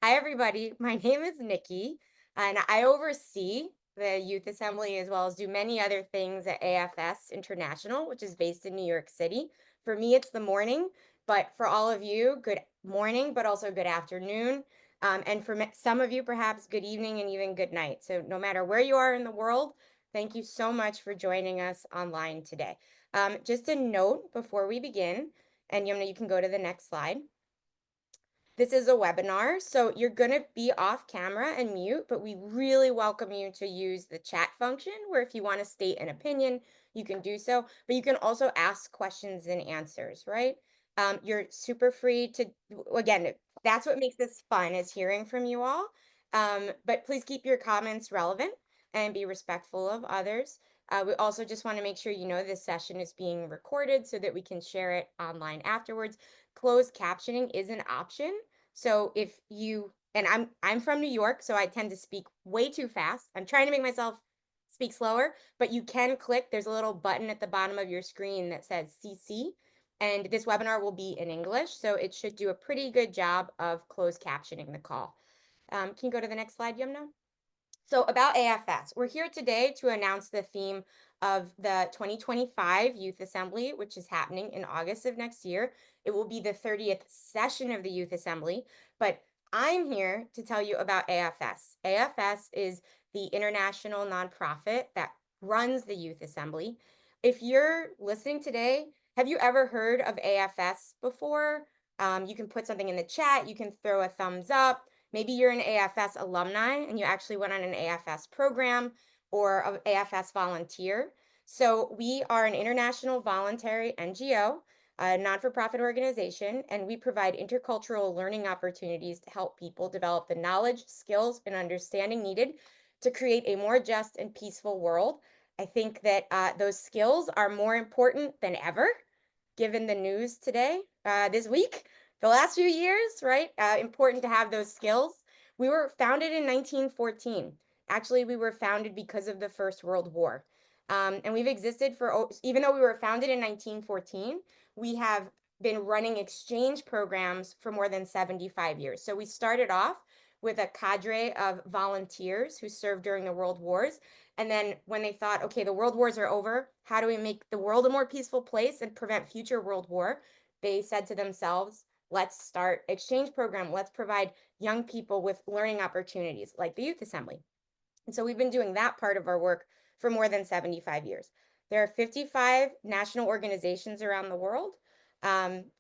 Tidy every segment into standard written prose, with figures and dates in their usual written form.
Hi, everybody. My name is Nikki, and I oversee the Youth Assembly as well as do many other things at AFS International, which is based in New York City. For me, it's the morning, but for all of you, good morning, but also good afternoon. And for some of you, perhaps good evening and even good night. So, no matter where you are in the world, thank you so much for joining us online today. Just a note before we begin, and Yumna, you can go to the next slide. This is a webinar, so you're going to be off camera and mute, but we really welcome you to use the chat function where if you want to state an opinion, you can do so, but you can also ask questions and answers, right? You're super free to, again, that's what makes this fun is hearing from you all. But please keep your comments relevant and be respectful of others. We also just want to make sure you know this session is being recorded so that we can share it online afterwards. Closed captioning is an option. So if you, and I'm from New York, so I tend to speak way too fast. I'm trying to make myself speak slower, but you can click, there's a little button at the bottom of your screen that says CC, and this webinar will be in English, so it should do a pretty good job of closed captioning the call. Can you go to the next slide, Yumna? So about AFS, we're here today to announce the theme of the 2025 Youth Assembly, which is happening in August of next year. It will be the 30th session of the Youth Assembly, but I'm here to tell you about AFS. AFS is the international nonprofit that runs the Youth Assembly. If you're listening today, have you ever heard of AFS before? You can put something in the chat, you can throw a thumbs up. Maybe you're an AFS alumni and you actually went on an AFS program or an AFS volunteer. So we are an international voluntary NGO, a non-for-profit organization, and we provide intercultural learning opportunities to help people develop the knowledge, skills, and understanding needed to create a more just and peaceful world. I think that those skills are more important than ever, given the news today, this week, the last few years, right? Important to have those skills. We were founded in 1914. Actually, we were founded because of the First World War. And we've existed for, even though we were founded in 1914, we have been running exchange programs for more than 75 years. So we started off with a cadre of volunteers who served during the World Wars. And then when they thought, okay, the world wars are over, how do we make the world a more peaceful place and prevent future world war? They said to themselves, let's start exchange program. Let's provide young people with learning opportunities like the Youth Assembly. And so we've been doing that part of our work for more than 75 years. There are 55 national organizations around the world.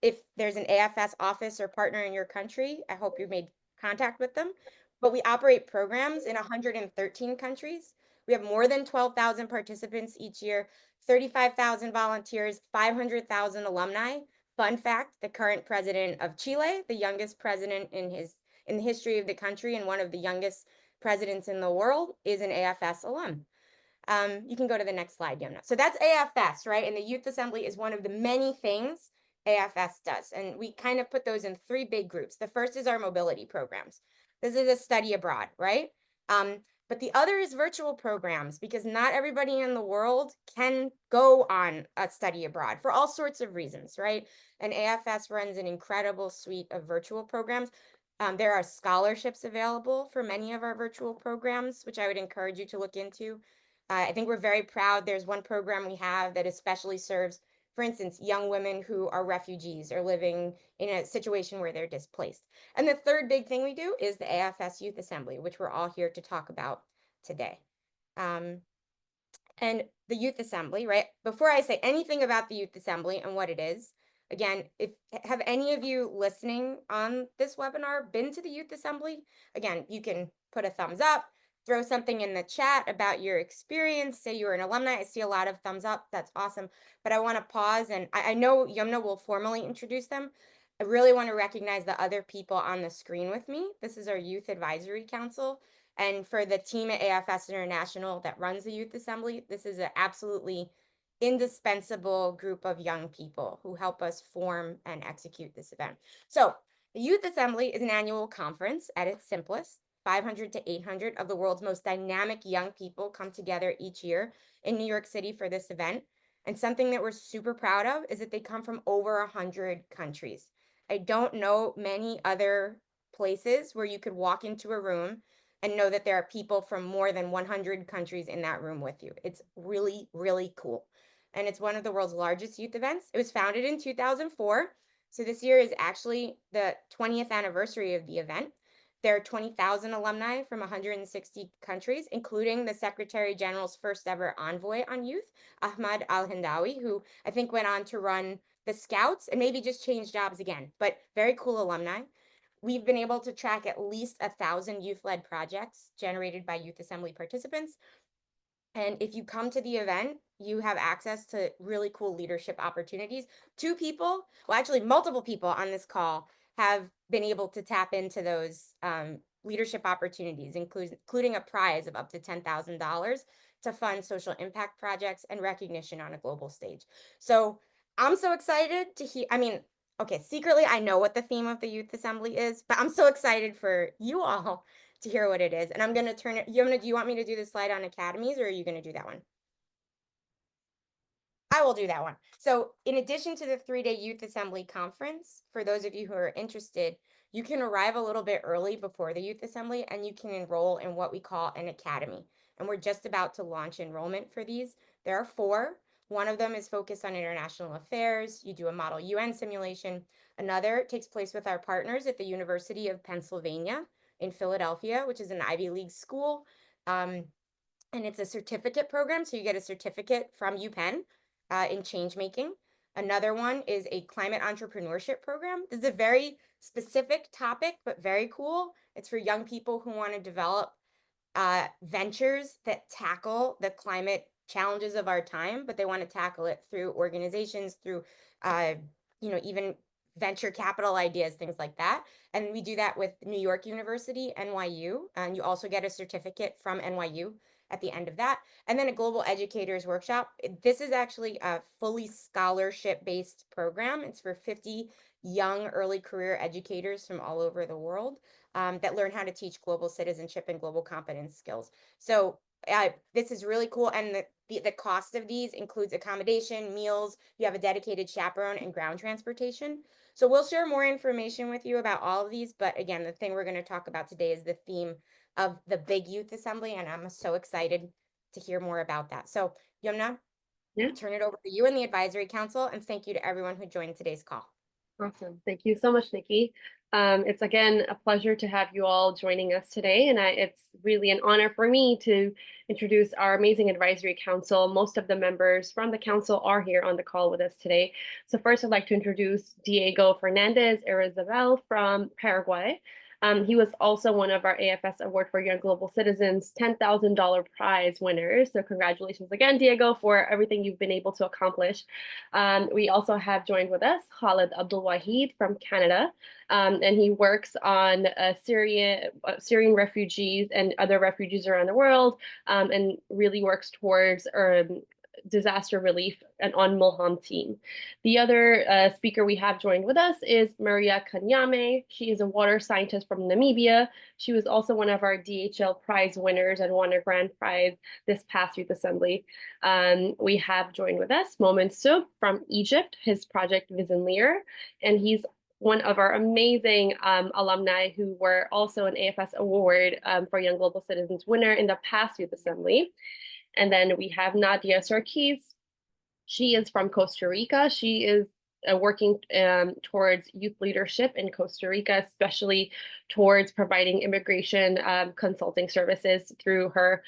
If there's an AFS office or partner in your country, I hope you made contact with them. But we operate programs in 113 countries. We have more than 12,000 participants each year, 35,000 volunteers, 500,000 alumni. Fun fact, the current president of Chile, the youngest president in the history of the country and one of the youngest presidents in the world, is an AFS alum. You can go to the next slide, Yona. So that's AFS, right? And the Youth Assembly is one of the many things AFS does. And we kind of put those in three big groups. The first is our mobility programs. This is a study abroad, right? But the other is virtual programs because not everybody in the world can go on a study abroad for all sorts of reasons, right? And AFS runs an incredible suite of virtual programs. There are scholarships available for many of our virtual programs, which I would encourage you to look into. I think we're very proud. There's one program we have that especially serves, for instance, young women who are refugees or living in a situation where they're displaced. And the third big thing we do is the AFS Youth Assembly, which we're all here to talk about today. And the Youth Assembly, right? Before I say anything about the Youth Assembly and what it is, again, if have any of you listening on this webinar been to the Youth Assembly? Again, you can put a thumbs up, throw something in the chat about your experience. Say you were an alumni. I see a lot of thumbs up. That's awesome. But I want to pause, and I know Yumna will formally introduce them. I really want to recognize the other people on the screen with me. This is our Youth Advisory Council. And for the team at AFS International that runs the Youth Assembly, this is an absolutely indispensable group of young people who help us form and execute this event. So the Youth Assembly is an annual conference at its simplest. 500 to 800 of the world's most dynamic young people come together each year in New York City for this event. And something that we're super proud of is that they come from over 100 countries. I don't know many other places where you could walk into a room and know that there are people from more than 100 countries in that room with you. It's really, really cool. And it's one of the world's largest youth events. It was founded in 2004. So this year is actually the 20th anniversary of the event. There are 20,000 alumni from 160 countries, including the Secretary General's first ever envoy on youth, Ahmad Al-Hindawi, who I think went on to run the Scouts and maybe just changed jobs again, but very cool alumni. We've been able to track at least 1,000 youth-led projects generated by Youth Assembly participants. And if you come to the event, you have access to really cool leadership opportunities. Two people, well, actually, multiple people on this call have been able to tap into those leadership opportunities, including a prize of up to $10,000 to fund social impact projects and recognition on a global stage. So I'm so excited to hear. I mean, okay, secretly, I know what the theme of the Youth Assembly is, but I'm so excited for you all to hear what it is. And I'm gonna turn it, do you want me to do the slide on academies or are you gonna do that one? I will do that one. So, in addition to the 3-day Youth Assembly conference, for those of you who are interested, you can arrive a little bit early before the Youth Assembly and you can enroll in what we call an academy. And we're just about to launch enrollment for these. There are four. One of them is focused on international affairs. You do a model UN simulation. Another takes place with our partners at the University of Pennsylvania in Philadelphia, which is an Ivy League school. And it's a certificate program. So you get a certificate from UPenn in change making. Another one is a climate entrepreneurship program. This is a very specific topic, but very cool. It's for young people who want to develop ventures that tackle the climate challenges of our time, but they want to tackle it through organizations, through uh, even venture capital ideas, things like that. And we do that with New York University, NYU, and you also get a certificate from NYU at the end of that. And then a global educators workshop. This is actually a fully scholarship-based program. It's for 50 young early career educators from all over the world that learn how to teach global citizenship and global competence skills. So this is really cool. And the cost of these includes accommodation, meals, you have a dedicated chaperone and ground transportation. So we'll share more information with you about all of these. But again, the thing we're going to talk about today is the theme of the big youth assembly. And I'm so excited to hear more about that. So Yumna, Yeah, I'll turn it over to you and the advisory council. And thank you to everyone who joined today's call. awesome. Thank you so much, Nikki. It's again a pleasure to have you all joining us today, and it's really an honor for me to introduce our amazing advisory council. Most of the members from the council are here on the call with us today. So first, I'd like to introduce Diego Fernandez Arizabal from Paraguay. He was also one of our AFS Award for Young Global Citizens $10,000 prize winners. So congratulations again, Diego, for everything you've been able to accomplish. We also have joined with us Khalid Abdul Wahid from Canada, and he works on Syrian refugees and other refugees around the world, and really works towards disaster relief and on Mulham team. The other speaker we have joined with us is Maria Kanyame. She is a water scientist from Namibia. She was also one of our DHL prize winners and won a grand prize this past Youth Assembly. We have joined with us Moment Soub from Egypt, his project Visionleer, and he's one of our amazing alumni who were also an AFS Award for Young Global Citizens winner in the past Youth Assembly. And then we have Nadia Sarkis. She is from Costa Rica. She is working towards youth leadership in Costa Rica, especially towards providing immigration consulting services through her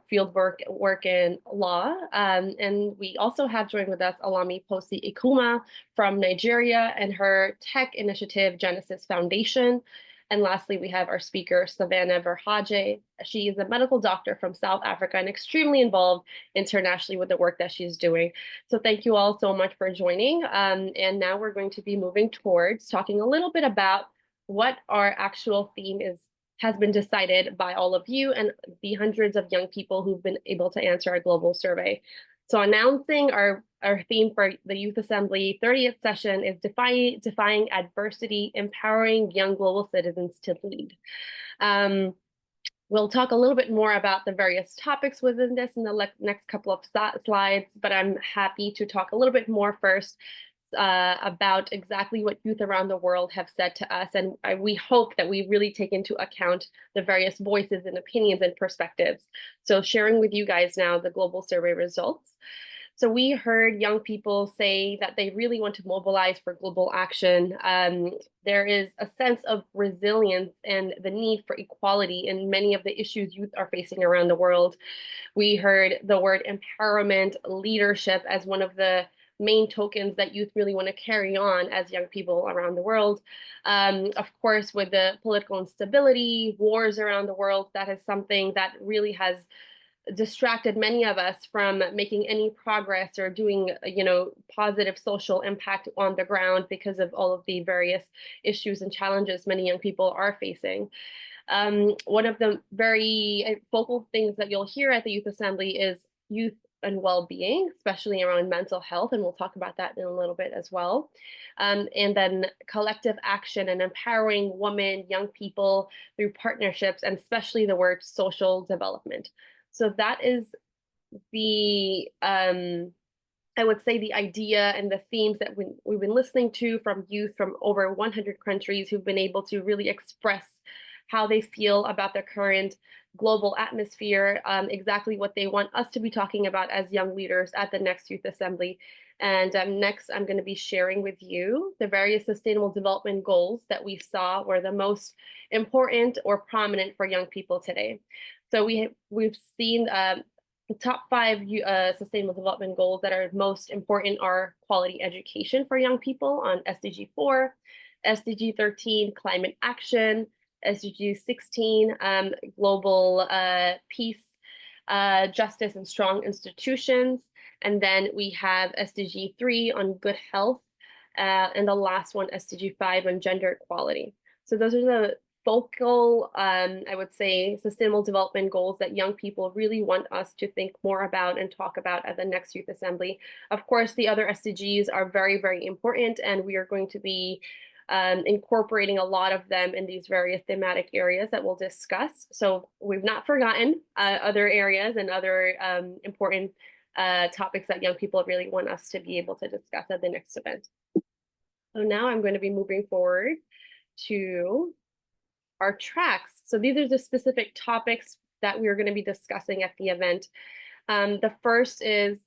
field work in law. And we also have joined with us Alami Posi Ikuma from Nigeria and her tech initiative Genesis Foundation. And lastly, we have our speaker, Savannah Verhaje. She is a medical doctor from South Africa and extremely involved internationally with the work that she's doing. So thank you all so much for joining. And now we're going to be moving towards talking a little bit about what our actual theme has been decided by all of you and the hundreds of young people who've been able to answer our global survey. So announcing our theme for the Youth Assembly 30th session is Defying Adversity, Empowering Young Global Citizens to Lead. We'll talk a little bit more about the various topics within this in the next couple of slides, but I'm happy to talk a little bit more first about exactly what youth around the world have said to us. And we hope that we really take into account the various voices and opinions and perspectives. So sharing with you guys now the global survey results. So we heard young people say that they really want to mobilize for global action. There is a sense of resilience and the need for equality in many of the issues youth are facing around the world. We heard the word empowerment, leadership as one of the main tokens that youth really want to carry on as young people around the world. Of course, with the political instability, wars around the world, that is something that really has distracted many of us from making any progress or doing, positive social impact on the ground because of all of the various issues and challenges many young people are facing. One of the very focal things that you'll hear at the Youth Assembly is youth and well-being, especially around mental health, and we'll talk about that in a little bit as well. And then collective action and empowering women, young people through partnerships, and especially the word social development. So that is the I would say the idea and the themes that we've been listening to from youth from over 100 countries who've been able to really express how they feel about the current global atmosphere, exactly what they want us to be talking about as young leaders at the next Youth Assembly. And next, I'm going to be sharing with you the various sustainable development goals that we saw were the most important or prominent for young people today. So we've seen the top five sustainable development goals that are most important are quality education for young people on SDG 4, SDG 13, climate action, SDG 16, global peace, justice, and strong institutions. And then we have SDG 3 on good health, and the last one, SDG 5 on gender equality. So those are the focal, I would say, sustainable development goals that young people really want us to think more about and talk about at the next Youth Assembly. Of course, the other SDGs are very, very important, and we are going to be incorporating a lot of them in these various thematic areas that we'll discuss. So we've not forgotten other areas and other important topics that young people really want us to be able to discuss at the next event. So now I'm going to be moving forward to our tracks. So these are the specific topics that we are going to be discussing at the event. The first is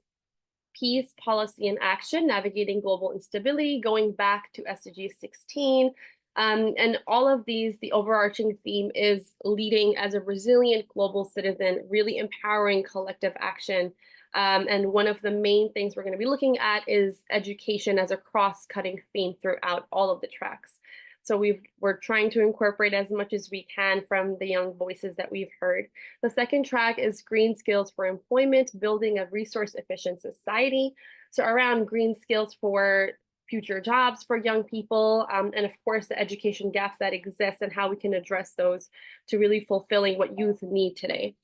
peace, policy, and action, navigating global instability, going back to SDG 16. And all of these, the overarching theme is leading as a resilient global citizen, really empowering collective action. And one of the main things we're going to be looking at is education as a cross-cutting theme throughout all of the tracks. So we're trying to incorporate as much as we can from the young voices that we've heard. The second track is green skills for employment, building a resource efficient society. So around green skills for future jobs for young people, and of course the education gaps that exist and how we can address those to really fulfilling what youth need today.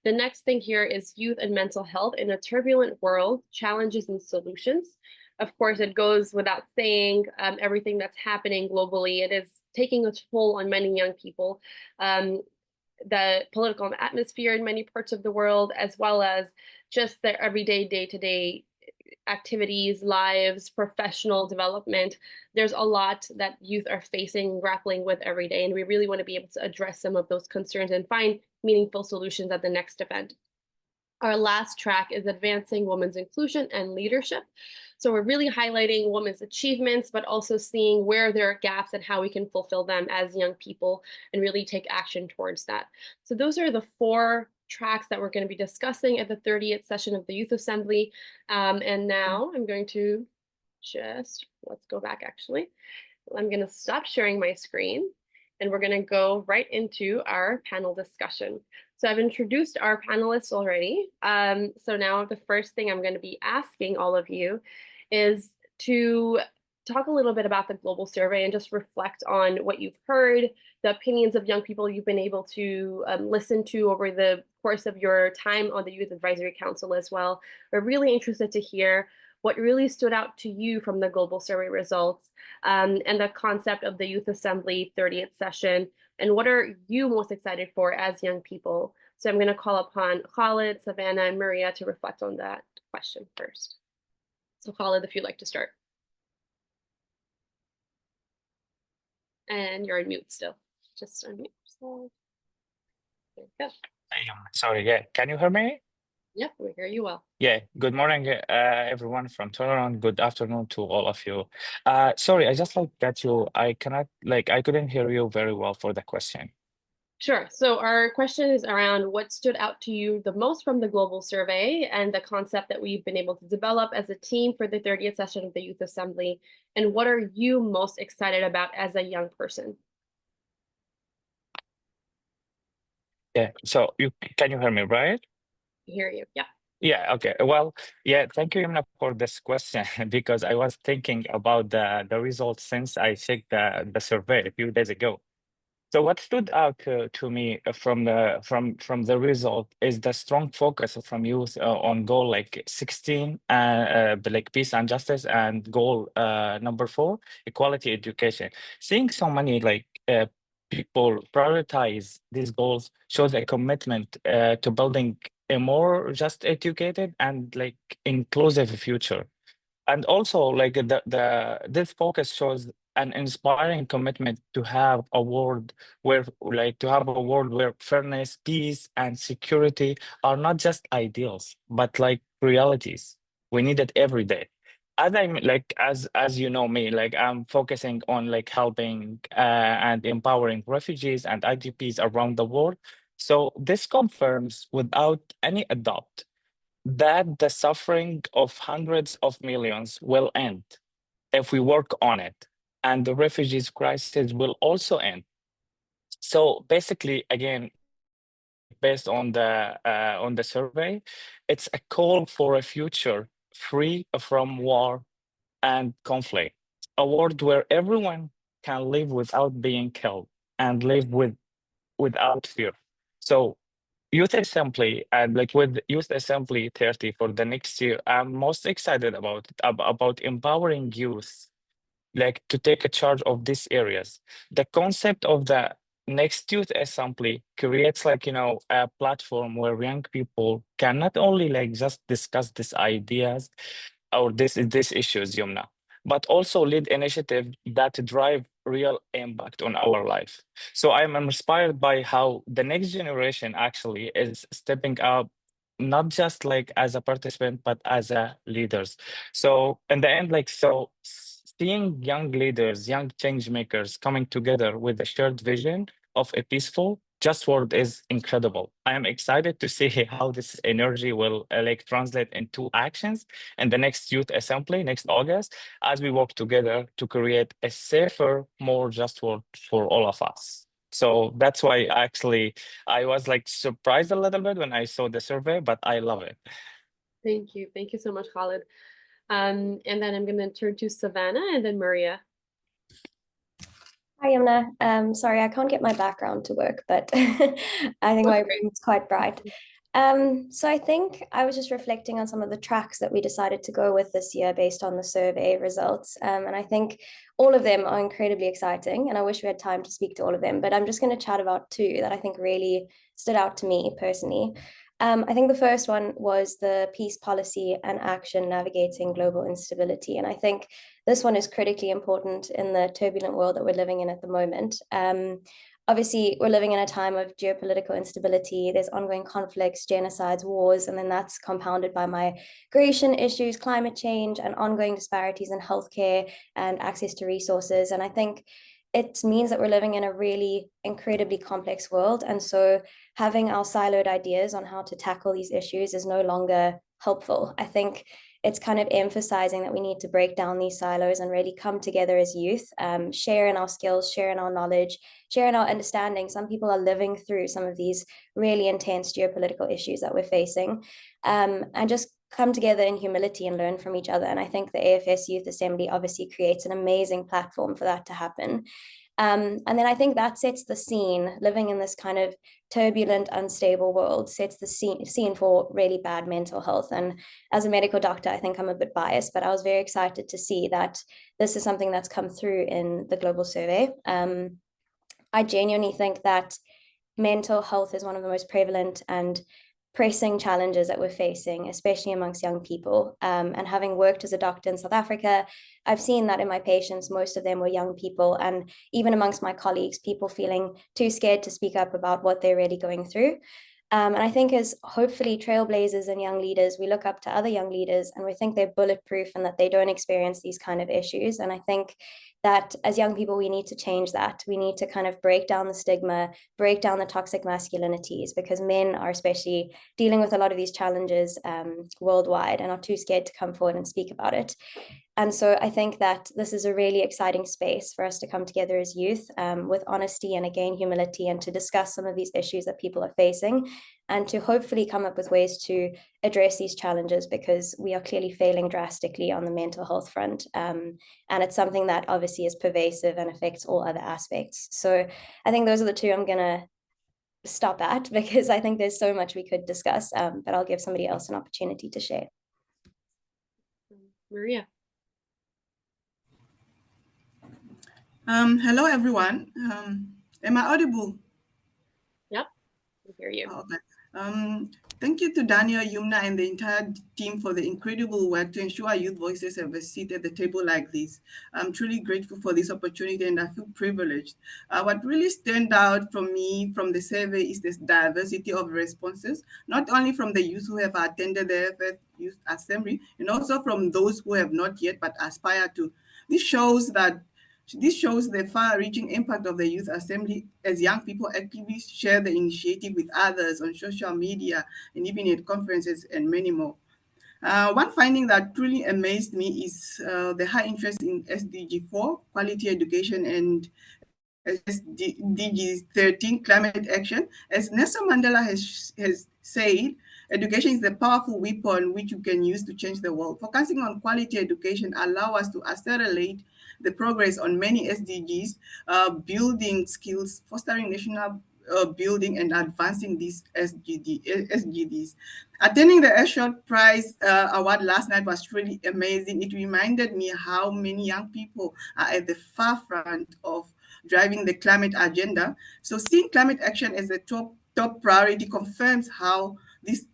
The next thing here is youth and mental health in a turbulent world, challenges and solutions. Of course, it goes without saying, everything that's happening globally, it is taking a toll on many young people. The political atmosphere in many parts of the world, as well as just their everyday, day-to-day activities, lives, professional development. There's a lot that youth are facing, grappling with every day, and we really want to be able to address some of those concerns and find meaningful solutions at the next event. Our last track is advancing women's inclusion and leadership. So we're really highlighting women's achievements, but also seeing where there are gaps and how we can fulfill them as young people and really take action towards that. So those are the four tracks that we're going to be discussing at the 30th session of the Youth Assembly. And now I'm going to let's go back actually. I'm going to stop sharing my screen and we're going to go right into our panel discussion. So I've introduced our panelists already. So now the first thing I'm going to be asking all of you is to talk a little bit about the global survey and just reflect on what you've heard, the opinions of young people you've been able to listen to over the course of your time on the Youth Advisory Council as well. We're really interested to hear what really stood out to you from the global survey results and the concept of the Youth Assembly 30th session, and what are you most excited for as young people? So I'm going to call upon Khalid, Savannah, and Maria to reflect on that question first. So Khalid, if you'd like to start. And you're on mute still. Just unmute. So, there you go. Sorry, yeah. Can you hear me? Yep, we hear you well. Yeah. Good morning, everyone from Toronto. Good afternoon to all of you. Sorry, I just like that I couldn't hear you very well for the question. Sure. So our question is around what stood out to you the most from the global survey and the concept that we've been able to develop as a team for the 30th session of the Youth Assembly, and what are you most excited about as a young person? Yeah. So can you hear me, right? I hear you. Yeah. Yeah, okay. Well, yeah, thank you, Yamna, for this question because I was thinking about the results since I checked the survey a few days ago. So what stood out to me from the result is the strong focus from youth on goal like 16, like peace and justice, and goal number 4, equality education. Seeing so many people prioritize these goals shows a commitment to building a more just educated and like inclusive future. And also like this focus shows an inspiring commitment to have a world where fairness, peace, and security are not just ideals but like realities we need it every day. As I'm like as you know me, like I'm focusing on like helping and empowering refugees and IDPs around the world. So this confirms without any doubt that the suffering of hundreds of millions will end if we work on it, and the refugees crisis will also end. So basically, again, based on the survey, it's a call for a future free from war and conflict, a world where everyone can live without being killed and live without fear. So Youth Assembly and like with Youth Assembly 30 for the next year, I'm most excited about empowering youth like to take a charge of these areas. The concept of the next Youth Assembly creates a platform where young people can not only like just discuss these ideas or this issues, Yumna, but also lead initiatives that drive real impact on our life. So I'm inspired by how the next generation actually is stepping up, not just like as a participant, but as a leaders. So in the end, seeing young leaders, young change makers coming together with a shared vision of a peaceful, just world is incredible. I am excited to see how this energy will translate into actions in the next Youth Assembly next August as we work together to create a safer, more just world for all of us. So that's why actually I was like surprised a little bit when I saw the survey, but I love it. Thank you. Thank you so much, Khalid. And then I'm going to turn to Savannah and then Maria. Hi, Yamna. Sorry, I can't get my background to work, but I think my room's quite bright. So I think I was just reflecting on some of the tracks that we decided to go with this year based on the survey results. And I think all of them are incredibly exciting, and I wish we had time to speak to all of them, but I'm just going to chat about 2 that I think really stood out to me personally. I think the first one was the peace policy and action navigating global instability. And I think this one is critically important in the turbulent world that we're living in at the moment. Obviously, we're living in a time of geopolitical instability. There's ongoing conflicts, genocides, wars, and then that's compounded by migration issues, climate change, and ongoing disparities in healthcare and access to resources. And I think it means that we're living in a really incredibly complex world. And so having our siloed ideas on how to tackle these issues is no longer helpful. I think it's kind of emphasizing that we need to break down these silos and really come together as youth, sharing our skills, sharing our knowledge, sharing our understanding. Some people are living through some of these really intense geopolitical issues that we're facing, and just come together in humility and learn from each other. And I think the AFS Youth Assembly obviously creates an amazing platform for that to happen. And then I think that sets the scene. Living in this kind of turbulent, unstable world sets the scene for really bad mental health. And as a medical doctor, I think I'm a bit biased, but I was very excited to see that this is something that's come through in the global survey. I genuinely think that mental health is one of the most prevalent and pressing challenges that we're facing, especially amongst young people. And having worked as a doctor in South Africa, I've seen that in my patients, most of them were young people, and even amongst my colleagues, people feeling too scared to speak up about what they're really going through. And I think as hopefully trailblazers and young leaders, we look up to other young leaders and we think they're bulletproof and that they don't experience these kind of issues. And I think that as young people, we need to change that. We need to kind of break down the stigma, break down the toxic masculinities, because men are especially dealing with a lot of these challenges worldwide and are too scared to come forward and speak about it. And so I think that this is a really exciting space for us to come together as youth with honesty and again, humility, and to discuss some of these issues that people are facing and to hopefully come up with ways to address these challenges, because we are clearly failing drastically on the mental health front. And it's something that obviously is pervasive and affects all other aspects. So I think those are the two I'm going to stop at, because I think there's so much we could discuss, but I'll give somebody else an opportunity to share. Maria. Hello, everyone. Am I audible? Yep, I hear you. Okay. Thank you to Daniel, Yumna, and the entire team for the incredible work to ensure our youth voices have a seat at the table like this. I'm truly grateful for this opportunity and I feel privileged. What really stand out from me from the survey is this diversity of responses, not only from the youth who have attended the AFS Youth Assembly, and also from those who have not yet but aspire to. This shows the far-reaching impact of the Youth Assembly as young people actively share the initiative with others on social media and even at conferences and many more. One finding that truly amazed me is the high interest in SDG 4, quality education, and SDG 13, climate action. As Nelson Mandela has said, education is the powerful weapon which you can use to change the world. Focusing on quality education allows us to accelerate the progress on many SDGs, building skills, fostering national building, and advancing these SDGs. Attending the Ashot Prize Award last night was truly amazing. It reminded me how many young people are at the far front of driving the climate agenda. So seeing climate action as a top priority confirms how these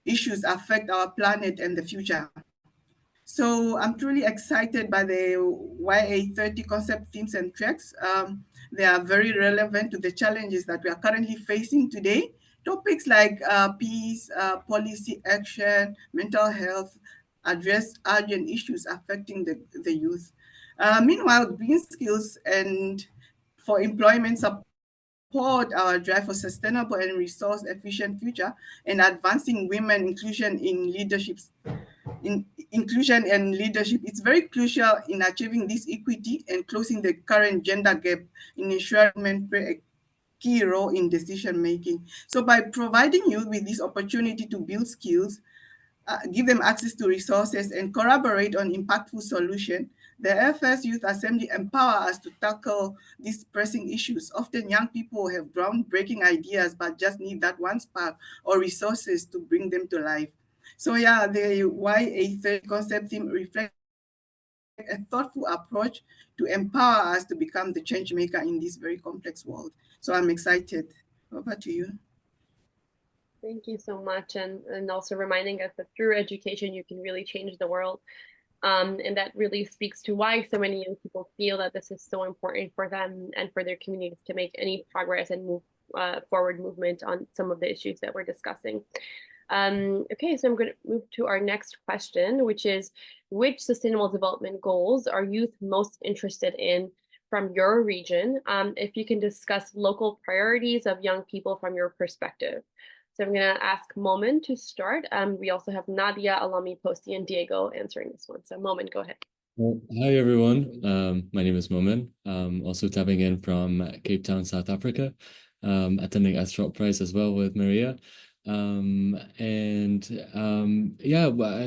issues affect our planet and the future. So I'm truly excited by the YA30 concept themes and tracks. They are very relevant to the challenges that we are currently facing today. Topics like peace, policy action, mental health address urgent issues affecting the youth. Meanwhile, green skills and for employment support our drive for sustainable and resource-efficient future and advancing women inclusion in leaderships. Inclusion and leadership, it's very crucial in achieving this equity and closing the current gender gap in ensuring men play a key role in decision making. So by providing youth with this opportunity to build skills, give them access to resources and collaborate on impactful solutions, the AFS Youth Assembly empower us to tackle these pressing issues. Often young people have groundbreaking ideas, but just need that one spark or resources to bring them to life. So yeah, the YA30 concept theme reflects a thoughtful approach to empower us to become the change maker in this very complex world. So I'm excited. Over to you. Thank you so much. And also reminding us that through education, you can really change the world. And that really speaks to why so many young people feel that this is so important for them and for their communities to make any progress and move forward movement on some of the issues that we're discussing. Okay, so I'm going to move to our next question, which is, which sustainable development goals are youth most interested in from your region? If you can discuss local priorities of young people from your perspective. So I'm going to ask Momin to start. We also have Nadia, Alami, Posty, and Diego answering this one. So Momin, go ahead. Well, hi, everyone. My name is Momin. Also tapping in from Cape Town, South Africa, attending Astro Prize as well with Maria. Yeah, I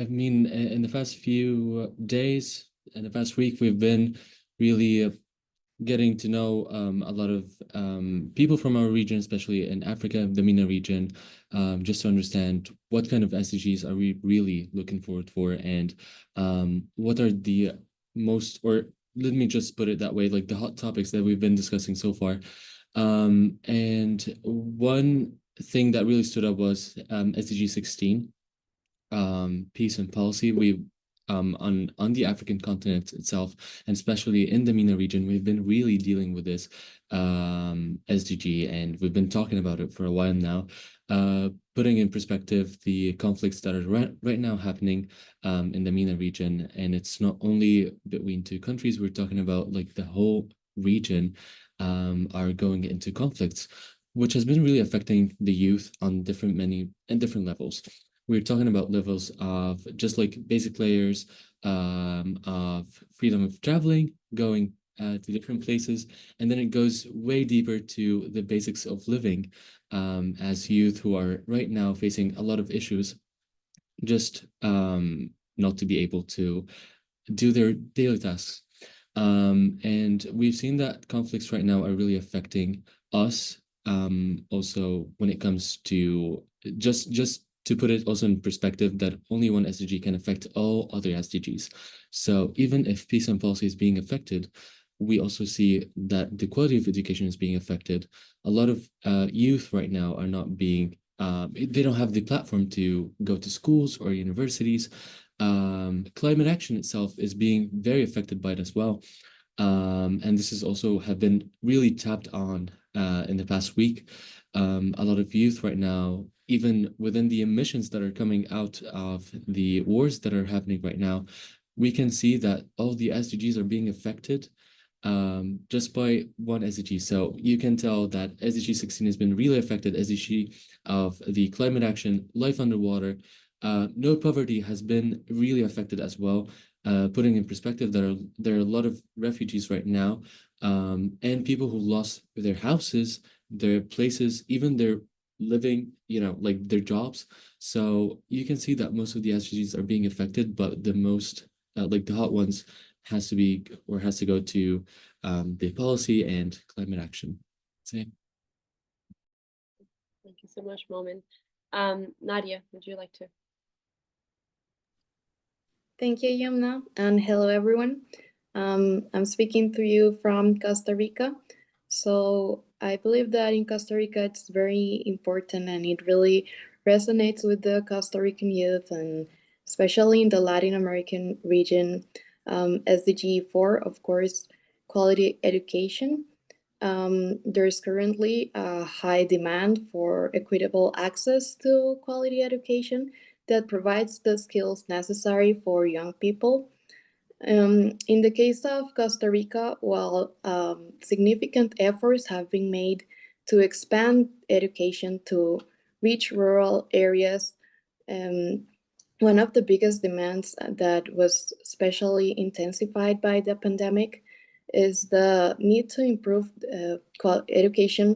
mean, in the past few days, in the past week, we've been really getting to know a lot of people from our region, especially in Africa, the MENA region, just to understand what kind of SDGs are we really looking forward for, and what are the most, or let me just put it that way, like the hot topics that we've been discussing so far. And one thing that really stood out was SDG 16, peace and policy. We on the African continent itself, and especially in the MENA region, we've been really dealing with this SDG, and we've been talking about it for a while now. Putting in perspective the conflicts that are right now happening in the MENA region, and it's not only between two countries. We're talking about like the whole region are going into conflicts, which has been really affecting the youth on different levels. We're talking about levels of just like basic layers of freedom of traveling, going to different places, and then it goes way deeper to the basics of living as youth who are right now facing a lot of issues, just not to be able to do their daily tasks. And we've seen that conflicts right now are really affecting us. Also, when it comes to just to put it also in perspective, that only one SDG can affect all other SDGs. So even if peace and policy is being affected, we also see that the quality of education is being affected. A lot of youth right now are not being, they don't have the platform to go to schools or universities. Climate action itself is being very affected by it as well. And this is also have been really tapped on in the past week. A lot of youth right now, even within the emissions that are coming out of the wars that are happening right now, we can see that all the SDGs are being affected just by one SDG. So you can tell that SDG 16 has been really affected. SDG of the climate action, life underwater, no poverty has been really affected as well. Putting in perspective, there are a lot of refugees right now, and people who lost their houses, their places, even their living, like their jobs. So you can see that most of the SDGs are being affected, but the most, like the hot ones, has to go to the policy and climate action. Same. Thank you so much, Momin. Nadia, would you like to? Thank you, Yumna, and hello, everyone. I'm speaking to you from Costa Rica. So I believe that in Costa Rica, it's very important and it really resonates with the Costa Rican youth, and especially in the Latin American region. SDG 4, of course, quality education. There's currently a high demand for equitable access to quality education that provides the skills necessary for young people. In the case of Costa Rica, while significant efforts have been made to expand education to reach rural areas, one of the biggest demands that was especially intensified by the pandemic is the need to improve education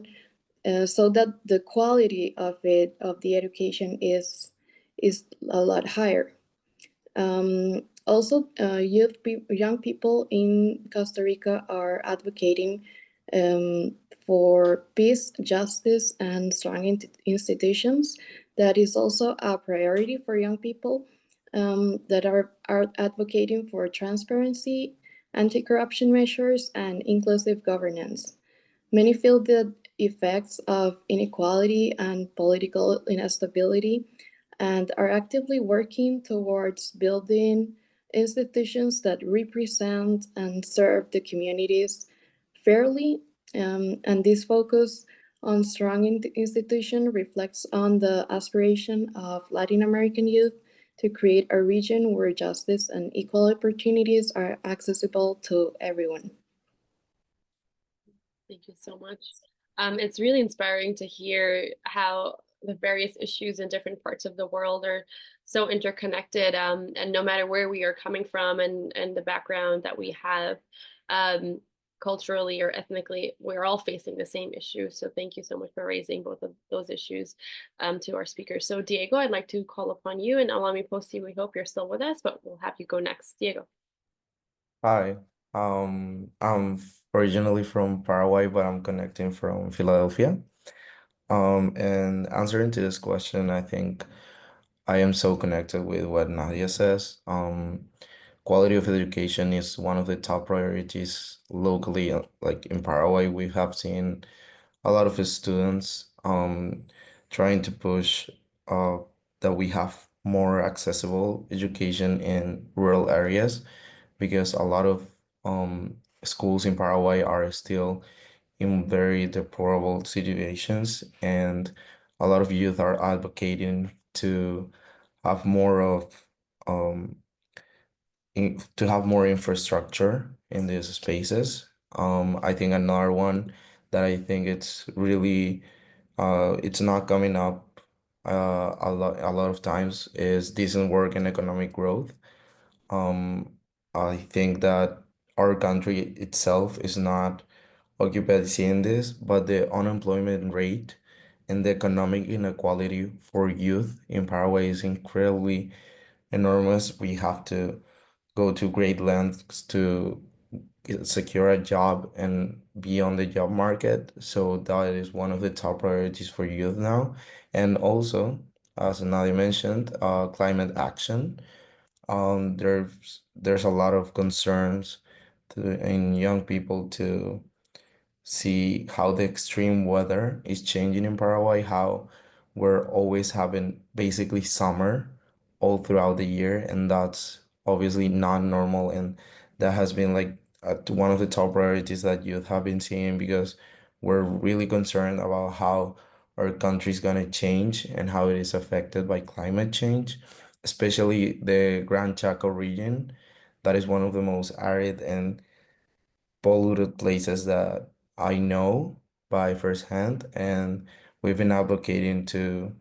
so that the quality of the education is a lot higher. Also, young people in Costa Rica are advocating for peace, justice, and strong institutions. That is also a priority for young people that are advocating for transparency, anti-corruption measures, and inclusive governance. Many feel the effects of inequality and political instability and are actively working towards building institutions that represent and serve the communities fairly. And this focus on strong institution reflects on the aspiration of Latin American youth to create a region where justice and equal opportunities are accessible to everyone. Thank you so much. It's really inspiring to hear how the various issues in different parts of the world are so interconnected, and no matter where we are coming from and the background that we have, culturally or ethnically, we're all facing the same issue. So thank you so much for raising both of those issues to our speakers. So Diego, I'd like to call upon you, and Alami Posti, we hope you're still with us, but we'll have you go next. Diego. Hi, I'm originally from Paraguay, but I'm connecting from Philadelphia. And answering to this question, I think I am so connected with what Nadia says. Quality of education is one of the top priorities locally. Like in Paraguay, we have seen a lot of students trying to push that we have more accessible education in rural areas, because a lot of schools in Paraguay are still in very deplorable situations, and a lot of youth are advocating to have more of um, to have more infrastructure in these spaces. I think another one that I think it's really it's not coming up a lot of times is decent work and economic growth. Um, I think that our country itself is not occupied seeing this, but the unemployment rate and the economic inequality for youth in Paraguay is incredibly enormous. We have to go to great lengths to secure a job and be on the job market. So that is one of the top priorities for youth now. And also, as Nadia mentioned, climate action. There's a lot of concerns in young people to see how the extreme weather is changing in Paraguay, how we're always having basically summer all throughout the year, and that's obviously not normal. And that has been like one of the top priorities that youth have been seeing, because we're really concerned about how our country is gonna change and how it is affected by climate change, especially the Gran Chaco region. That is one of the most arid and polluted places that I know by firsthand, and we've been advocating to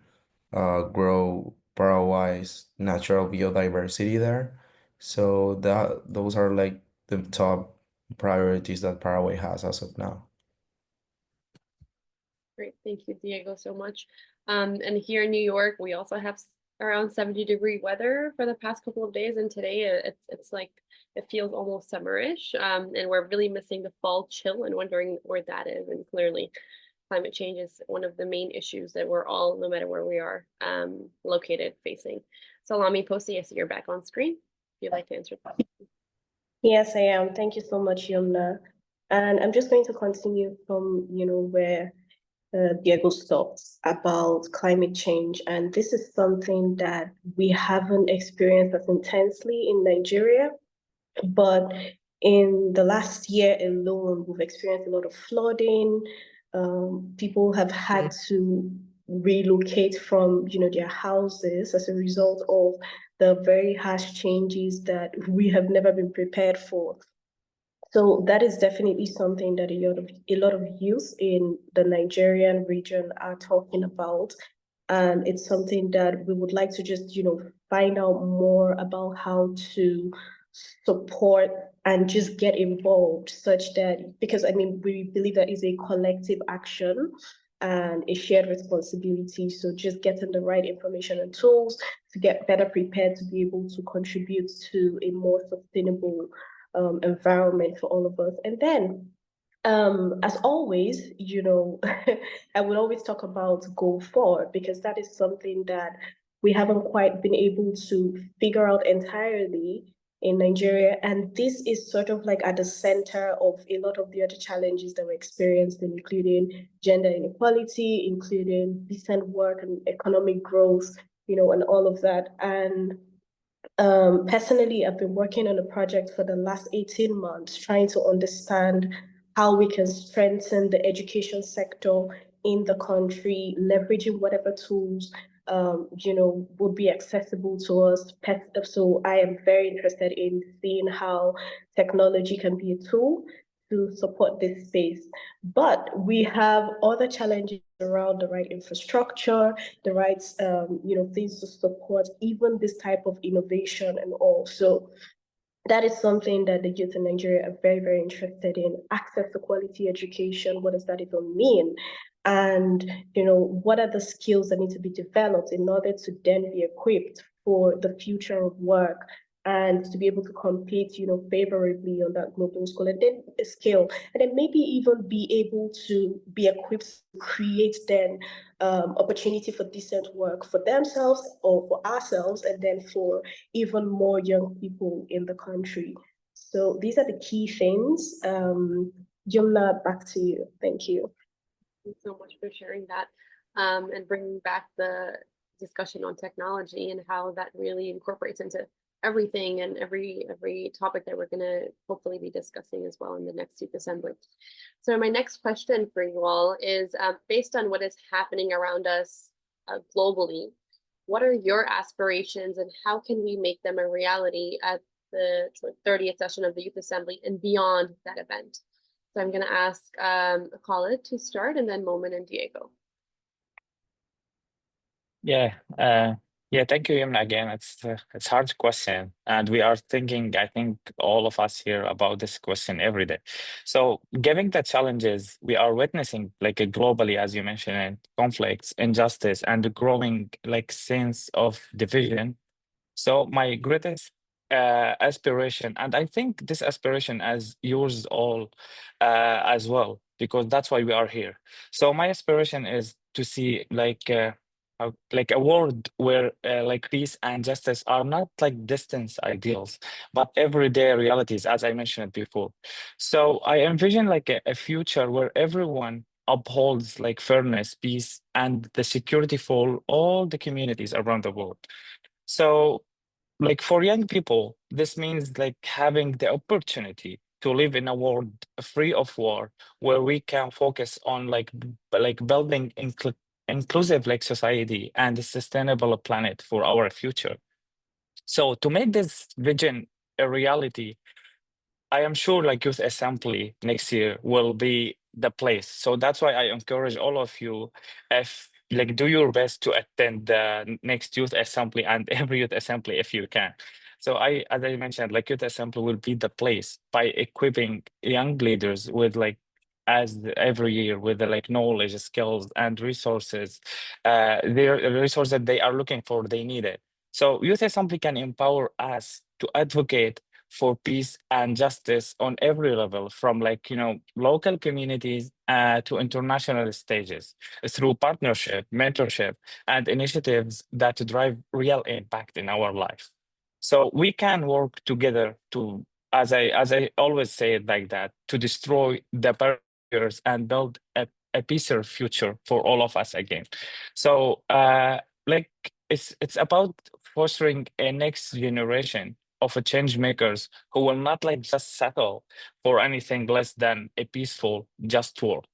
grow Paraguay's natural biodiversity there. So that those are like the top priorities that Paraguay has as of now. Great, thank you, Diego, so much. And here in New York, we also have around 70-degree weather for the past couple of days, and today it's like it feels almost summerish, and we're really missing the fall chill and wondering where that is. And clearly, climate change is one of the main issues that we're all, no matter where we are located, facing. So Lami Posi, I see you're back on screen. If you'd like to answer that. Yes, I am. Thank you so much, Yumna. And I'm just going to continue from, where Diego stopped about climate change. And this is something that we haven't experienced as intensely in Nigeria, but in the last year alone, we've experienced a lot of flooding. People have had to relocate from, their houses as a result of the very harsh changes that we have never been prepared for. So that is definitely something that a lot of youth in the Nigerian region are talking about. And it's something that we would like to just, find out more about how to support and just get involved, such that, because we believe that is a collective action and a shared responsibility. So just getting the right information and tools to get better prepared to be able to contribute to a more sustainable environment for all of us. And then, as always, I would always talk about go forward, because that is something that we haven't quite been able to figure out entirely in Nigeria. And this is sort of like at the center of a lot of the other challenges that we're experiencing, including gender inequality, including decent work and economic growth, and all of that. And personally, I've been working on a project for the last 18 months, trying to understand how we can strengthen the education sector in the country, leveraging whatever tools would be accessible to us. So I am very interested in seeing how technology can be a tool to support this space. But we have other challenges around the right infrastructure, the right things to support even this type of innovation and all. So that is something that the youth in Nigeria are very, very interested in. Access to quality education, what does that even mean? And what are the skills that need to be developed in order to then be equipped for the future of work and to be able to compete, favorably on that global scale, and then maybe even be able to be equipped to create then opportunity for decent work for themselves or for ourselves, and then for even more young people in the country. So these are the key things. Yumna, back to you. Thank you. Thank you so much for sharing that. and bringing back the discussion on technology and how that really incorporates into everything and every topic that we're going to hopefully be discussing as well in the next Youth Assembly. So my next question for you all is, based on what is happening around us globally, what are your aspirations and how can we make them a reality at the 30th session of the Youth Assembly and beyond that event? So I'm going to ask Khalid to start, and then Momin and Diego. Yeah, thank you, Yumna. Again, it's a hard question, and we are thinking, I think, all of us here about this question every day. So, given the challenges we are witnessing, like globally, as you mentioned, conflicts, injustice, and the growing like sense of division. So, my greatest aspiration, and I think this aspiration as yours all as well, because that's why we are here. So, my aspiration is to see like a world where like peace and justice are not like distant ideals, but everyday realities, as I mentioned before. So I envision like a future where everyone upholds like fairness, peace, and the security for all the communities around the world. So like for young people, this means like having the opportunity to live in a world free of war, where we can focus on like building inclusive like society and a sustainable planet for our future. So to make this vision a reality, I am sure like Youth Assembly next year will be the place. So that's why I encourage all of you, if like do your best to attend the next Youth Assembly and every Youth Assembly if you can. So as I mentioned, like Youth Assembly will be the place by equipping young leaders with like every year with the like knowledge, skills, and resources, their resources that they are looking for, they need it. So Youth Assembly can empower us to advocate for peace and justice on every level, from like local communities to international stages, through partnership, mentorship, and initiatives that drive real impact in our life. So we can work together to, as I always say it like that, to destroy the barriers and build a peacer future for all of us again. So like it's about fostering a next generation of a change makers who will not like just settle for anything less than a peaceful, just world.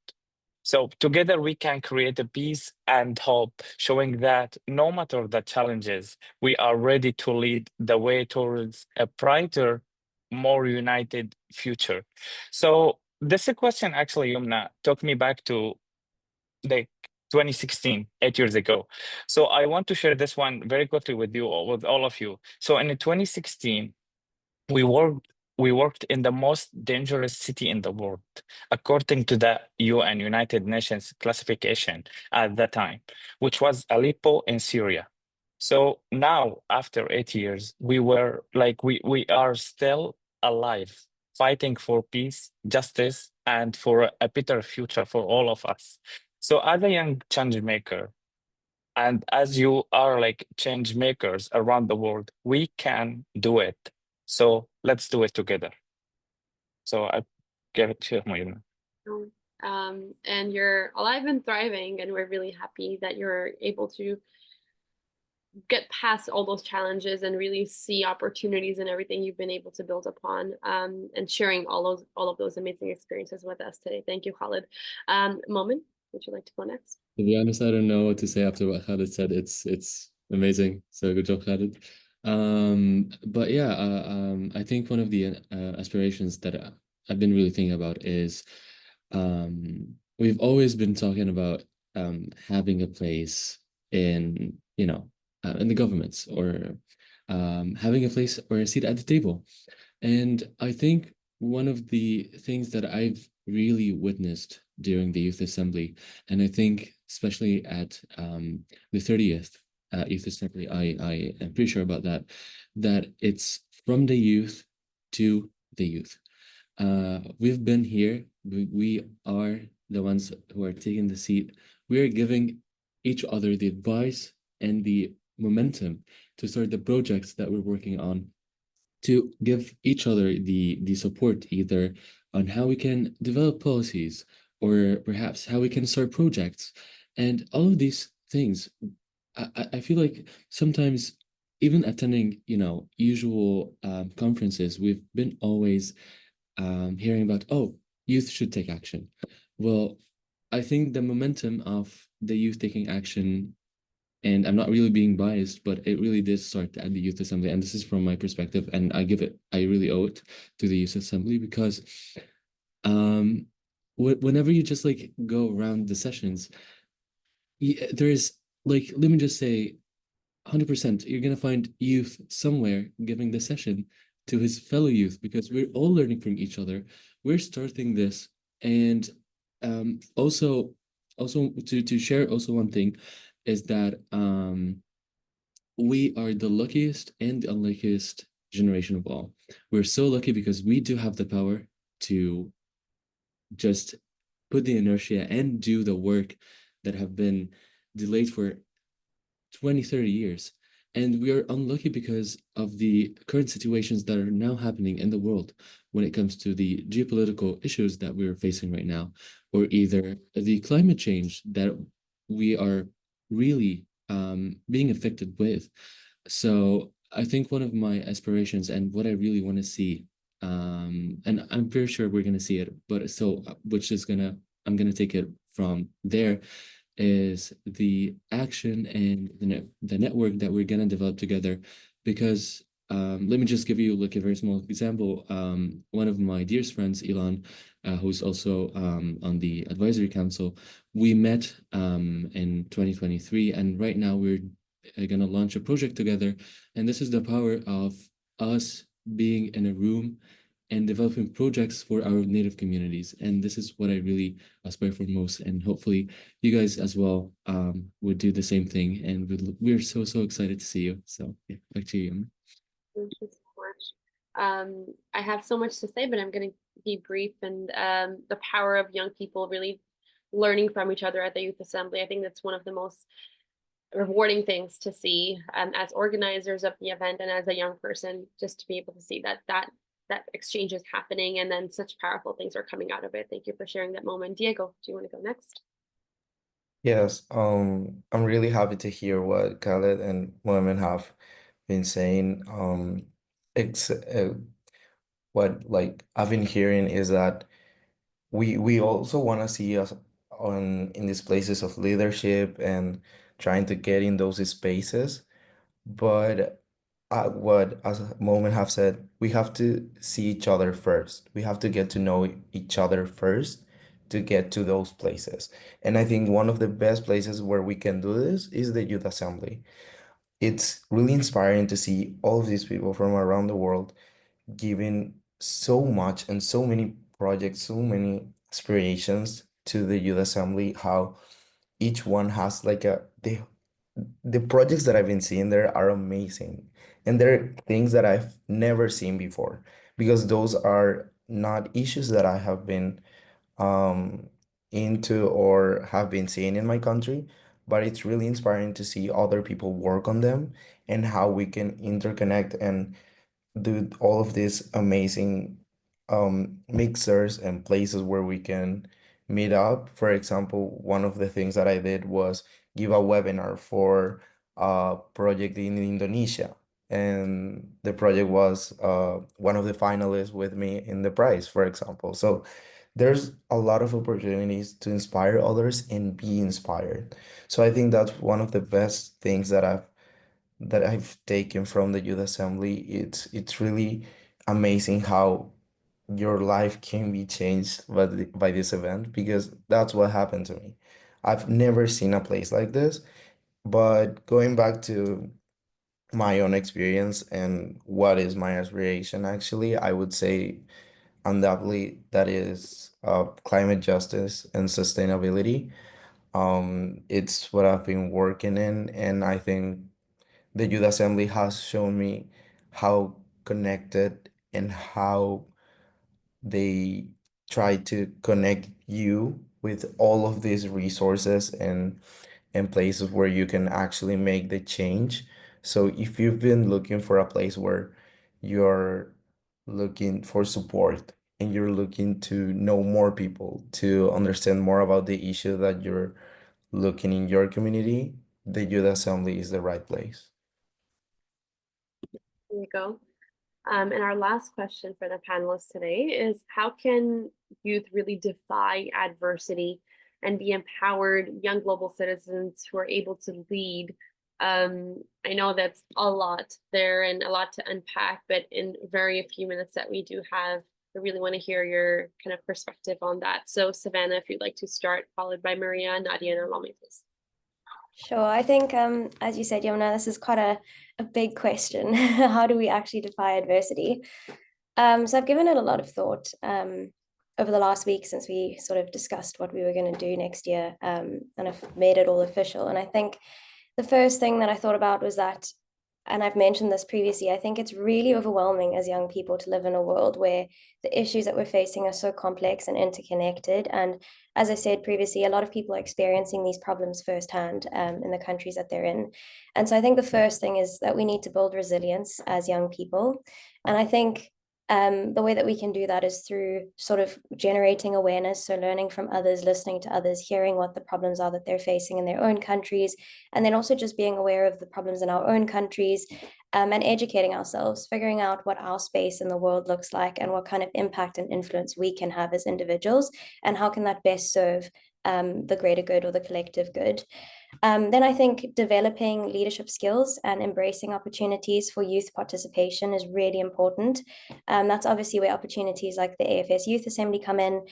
So together we can create a peace and hope, showing that no matter the challenges, we are ready to lead the way towards a brighter, more united future. So this question actually, Yumna, took me back to like 2016, 8 years ago. So I want to share this one very quickly with you, with all of you. So in 2016, we worked in the most dangerous city in the world, according to the UN, United Nations classification at that time, which was Aleppo in Syria. So now, after 8 years, we are still alive, fighting for peace, justice, and for a better future for all of us. So as a young change maker, and as you are like change makers around the world, we can do it. So let's do it together. So I give it to you. And you're alive and thriving, and we're really happy that you're able to get past all those challenges and really see opportunities in everything you've been able to build upon, and sharing all of those amazing experiences with us today. Thank you, Khalid. Momin, would you like to go next? To be honest, I don't know what to say after what Khalid said. It's amazing. So good job, Khalid. But yeah, I think one of the aspirations that I've been really thinking about is we've always been talking about having a place in in the governments, or having a place or a seat at the table. And I think one of the things that I've really witnessed during the Youth Assembly, and I think especially at the 30th Youth Assembly, I am pretty sure about that, that it's from the youth to the youth. We've been here, we are the ones who are taking the seat. We are giving each other the advice and the momentum to start the projects that we're working on, to give each other the support, either on how we can develop policies, or perhaps how we can start projects. And all of these things, I feel like sometimes even attending, usual conferences, we've been always hearing about, oh, youth should take action. Well, I think the momentum of the youth taking action, and I'm not really being biased, but it really did start at the Youth Assembly. And this is from my perspective, and I really owe it to the Youth Assembly because whenever you just like go around the sessions, there's like, let me just say, 100%, you're gonna find youth somewhere giving the session to his fellow youth because we're all learning from each other. We're starting this, and also to share also one thing is that we are the luckiest and the unluckiest generation of all. We're so lucky because we do have the power to just put the inertia and do the work that have been delayed for 20, 30 years. And we are unlucky because of the current situations that are now happening in the world when it comes to the geopolitical issues that we're facing right now, or either the climate change that we are really being affected with. So I think one of my aspirations and what I really want to see, and I'm pretty sure we're gonna see it, but so I'm gonna take it from there, is the action and the network that we're gonna develop together. Because let me just give you like a very small example. One of my dearest friends, Elon, who's also on the advisory council, we met in 2023, and right now we're gonna launch a project together. And this is the power of us being in a room and developing projects for our native communities. And this is what I really aspire for most. And hopefully you guys as well would do the same thing. And we're so, so excited to see you. So yeah, back to you. Thank you so much. I have so much to say, but I'm going to be brief. And the power of young people really learning from each other at the Youth Assembly, I think that's one of the most rewarding things to see as organizers of the event and as a young person, just to be able to see that exchange is happening and then such powerful things are coming out of it. Thank you for sharing that moment. Diego, do you want to go next? Yes, I'm really happy to hear what Khaled and Mohammed have been saying. It's what like I've been hearing is that we also want to see us on in these places of leadership and trying to get in those spaces. But what, as Moment have said, we have to see each other first. We have to get to know each other first to get to those places. And I think one of the best places where we can do this is the Youth Assembly. It's really inspiring to see all of these people from around the world giving so much and so many projects, so many aspirations to the Youth Assembly, how each one has like the projects that I've been seeing there are amazing. And they're things that I've never seen before because those are not issues that I have been um, into or have been seeing in my country. But it's really inspiring to see other people work on them and how we can interconnect and do all of these amazing mixers and places where we can meet up. For example, one of the things that I did was give a webinar for a project in Indonesia. And the project was one of the finalists with me in the prize, for example. So there's a lot of opportunities to inspire others and be inspired. So I think that's one of the best things that I've taken from the Youth Assembly. It's really amazing how your life can be changed by this event because that's what happened to me. I've never seen a place like this, but going back to my own experience and what is my aspiration, actually, I would say undoubtedly that is climate justice and sustainability. It's what I've been working in, and I think the Youth Assembly has shown me how connected and how they try to connect you with all of these resources and places where you can actually make the change. So if you've been looking for a place where you're looking for support and you're looking to know more people, to understand more about the issue that you're looking in your community, the Youth Assembly is the right place. There you go. And our last question for the panelists today is, how can youth really defy adversity and be empowered young global citizens who are able to lead? I know that's a lot there and a lot to unpack, but in very few minutes that we do have, I really want to hear your kind of perspective on that. So Savannah, if you'd like to start, followed by Maria, Nadia, and Alami, please. Sure. I think, as you said, Yomna, this is quite a big question. How do we actually defy adversity? So I've given it a lot of thought over the last week since we sort of discussed what we were going to do next year, and I've made it all official. And I think the first thing that I thought about was that, and I've mentioned this previously, I think it's really overwhelming as young people to live in a world where the issues that we're facing are so complex and interconnected. And as I said previously, a lot of people are experiencing these problems firsthand in the countries that they're in. And so I think the first thing is that we need to build resilience as young people. And I think the way that we can do that is through sort of generating awareness, so learning from others, listening to others, hearing what the problems are that they're facing in their own countries, and then also just being aware of the problems in our own countries, and educating ourselves, figuring out what our space in the world looks like and what kind of impact and influence we can have as individuals, and how can that best serve the greater good or the collective good. Then I think developing leadership skills and embracing opportunities for youth participation is really important. That's obviously where opportunities like the AFS Youth Assembly come in.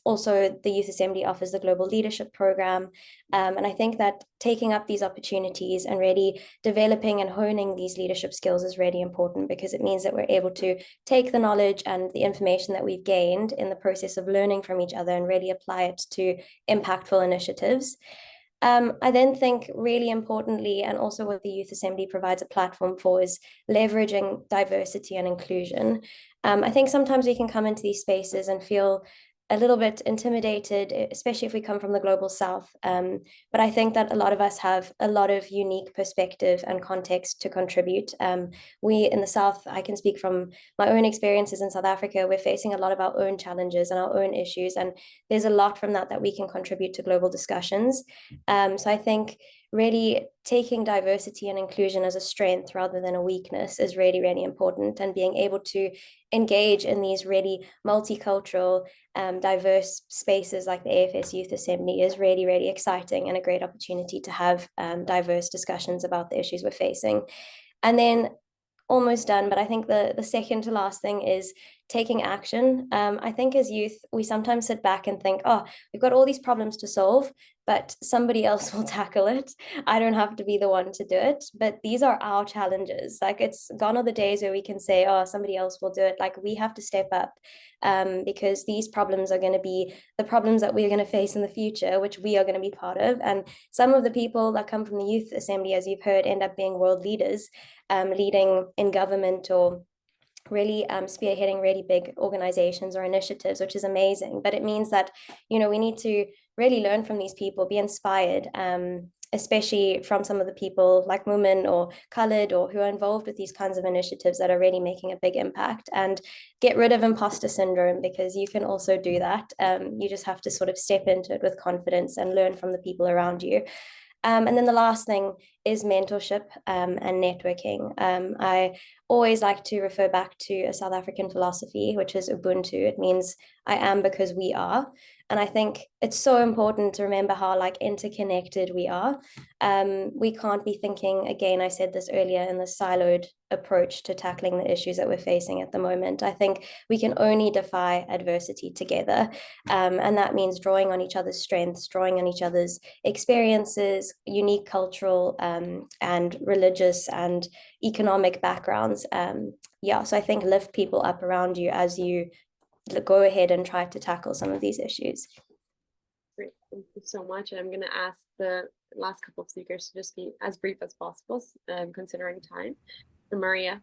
Also, the Youth Assembly offers the Global Leadership Program. And I think that taking up these opportunities and really developing and honing these leadership skills is really important, because it means that we're able to take the knowledge and the information that we've gained in the process of learning from each other and really apply it to impactful initiatives. I then think really importantly, and also what the Youth Assembly provides a platform for, is leveraging diversity and inclusion. I think sometimes we can come into these spaces and feel a little bit intimidated, especially if we come from the global south. But I think that a lot of us have a lot of unique perspective and context to contribute. We in the south, I can speak from my own experiences in South Africa, we're facing a lot of our own challenges and our own issues. And there's a lot from that we can contribute to global discussions. So I think really taking diversity and inclusion as a strength rather than a weakness is really, really important, and being able to engage in these really multicultural, diverse spaces like the AFS Youth Assembly is really, really exciting and a great opportunity to have diverse discussions about the issues we're facing. And then almost done, but I think the second to last thing is taking action. I think as youth, we sometimes sit back and think, oh, we've got all these problems to solve, but somebody else will tackle it. I don't have to be the one to do it. But these are our challenges. Like, it's gone are the days where we can say, oh, somebody else will do it. Like, we have to step up, because these problems are going to be the problems that we're going to face in the future, which we are going to be part of. And some of the people that come from the Youth Assembly, as you've heard, end up being world leaders, leading in government or really spearheading really big organizations or initiatives, which is amazing. But it means that, we need to really learn from these people, be inspired, especially from some of the people like women or colored or who are involved with these kinds of initiatives that are really making a big impact, and get rid of imposter syndrome, because you can also do that. You just have to sort of step into it with confidence and learn from the people around you. And then the last thing is mentorship and networking. I always like to refer back to a South African philosophy, which is Ubuntu. It means I am because we are. And I think it's so important to remember how interconnected we are. We can't be thinking, again, I said this earlier, in the siloed approach to tackling the issues that we're facing at the moment. I think we can only defy adversity together. And that means drawing on each other's strengths, drawing on each other's experiences, unique cultural and religious and economic backgrounds. So I think lift people up around you as you go ahead and try to tackle some of these issues. Great, thank you so much. And I'm going to ask the last couple of speakers to just be as brief as possible, considering time. So Maria.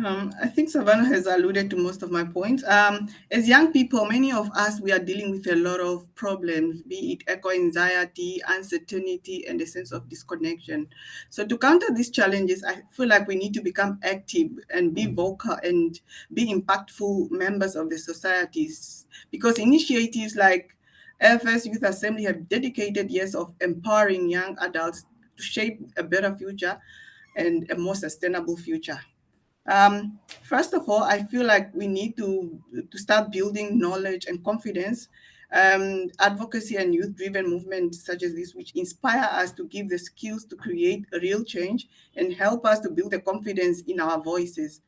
I think Savannah has alluded to most of my points. As young people, many of us, we are dealing with a lot of problems, be it eco-anxiety, uncertainty, and a sense of disconnection. So to counter these challenges, I feel like we need to become active and be vocal and be impactful members of the societies, because initiatives like AFS Youth Assembly have dedicated years of empowering young adults to shape a better future and a more sustainable future. First of all, I feel like we need to start building knowledge and confidence. Advocacy and youth-driven movements such as this, which inspire us to give the skills to create a real change and help us to build the confidence in our voices.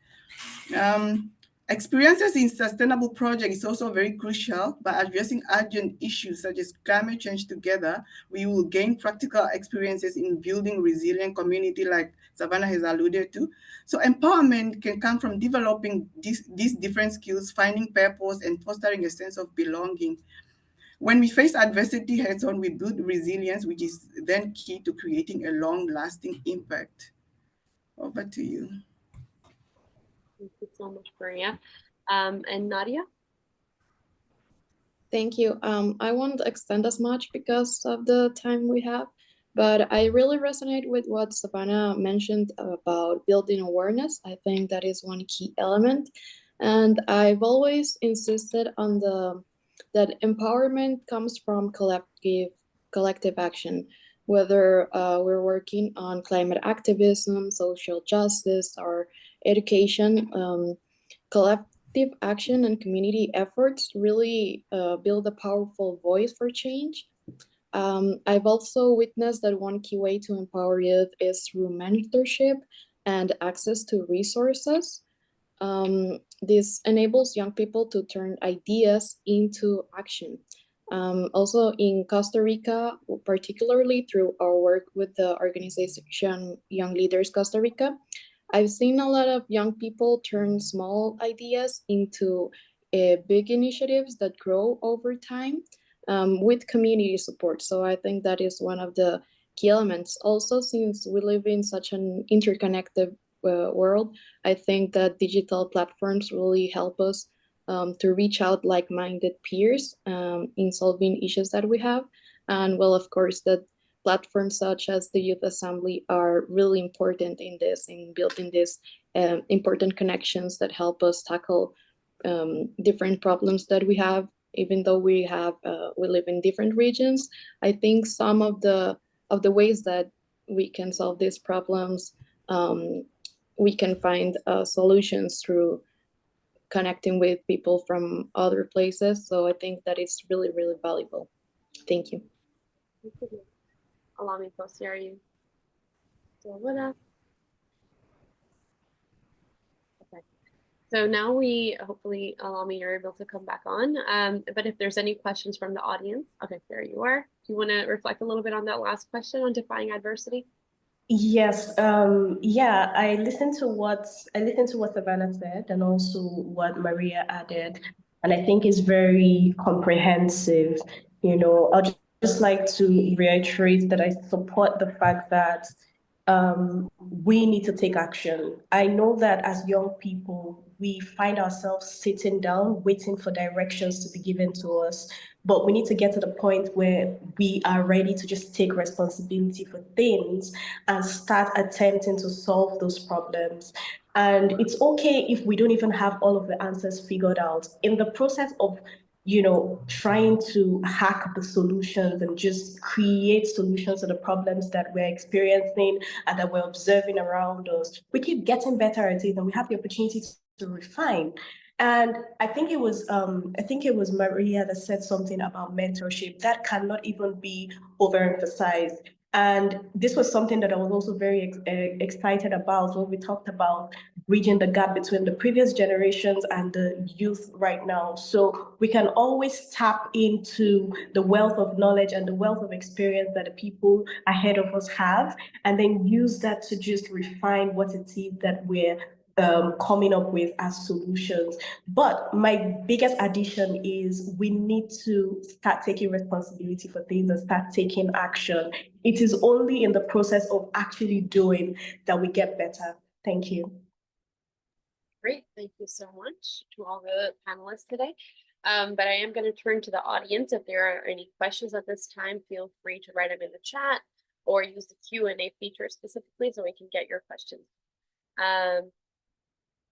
Experiences in sustainable projects is also very crucial. By addressing urgent issues such as climate change together, we will gain practical experiences in building resilient community like Savannah has alluded to. So empowerment can come from developing these different skills, finding purpose and fostering a sense of belonging. When we face adversity heads on, we build resilience, which is then key to creating a long-lasting impact. Over to you. Thank you so much, Maria. And Nadia? Thank you. I won't extend as much because of the time we have, but I really resonate with what Savannah mentioned about building awareness. I think that is one key element. And I've always insisted on that empowerment comes from collective action, whether we're working on climate activism, social justice, or education. Collective action and community efforts really build a powerful voice for change. I've also witnessed that one key way to empower youth is through mentorship and access to resources. This enables young people to turn ideas into action. Also in Costa Rica, particularly through our work with the organization Young Leaders Costa Rica, I've seen a lot of young people turn small ideas into big initiatives that grow over time with community support. So I think that is one of the key elements. Also, since we live in such an interconnected world, I think that digital platforms really help us to reach out like-minded peers in solving issues that we have. And well, of course, that platforms such as the Youth Assembly are really important in this, in building these important connections that help us tackle different problems that we have, even though we live in different regions. I think some of the ways that we can solve these problems, we can find solutions through connecting with people from other places. So I think that it's really, really valuable. Thank you. Allow me to share you. So with us. Okay. So now we hopefully allow me you're able to come back on. But if there's any questions from the audience, okay, there you are. Do you want to reflect a little bit on that last question on defying adversity? Yes, yeah, I listened to what Savannah said and also what Maria added, and I think it's very comprehensive. I'd just like to reiterate that I support the fact that we need to take action. I know that as young people, we find ourselves sitting down, waiting for directions to be given to us. But we need to get to the point where we are ready to just take responsibility for things and start attempting to solve those problems. And it's okay if we don't even have all of the answers figured out. In the process of trying to hack the solutions and just create solutions to the problems that we're experiencing and that we're observing around us, we keep getting better at it and we have the opportunity to refine. And I think it was Maria that said something about mentorship that cannot even be overemphasized. And this was something that I was also very excited about when we talked about bridging the gap between the previous generations and the youth right now. So we can always tap into the wealth of knowledge and the wealth of experience that the people ahead of us have, and then use that to just refine what it is that we're coming up with as solutions. But my biggest addition is we need to start taking responsibility for things and start taking action. It is only in the process of actually doing that we get better. Thank you. Great, thank you so much to all the panelists today. But I am going to turn to the audience. If there are any questions at this time, feel free to write them in the chat or use the Q&A feature specifically so we can get your questions.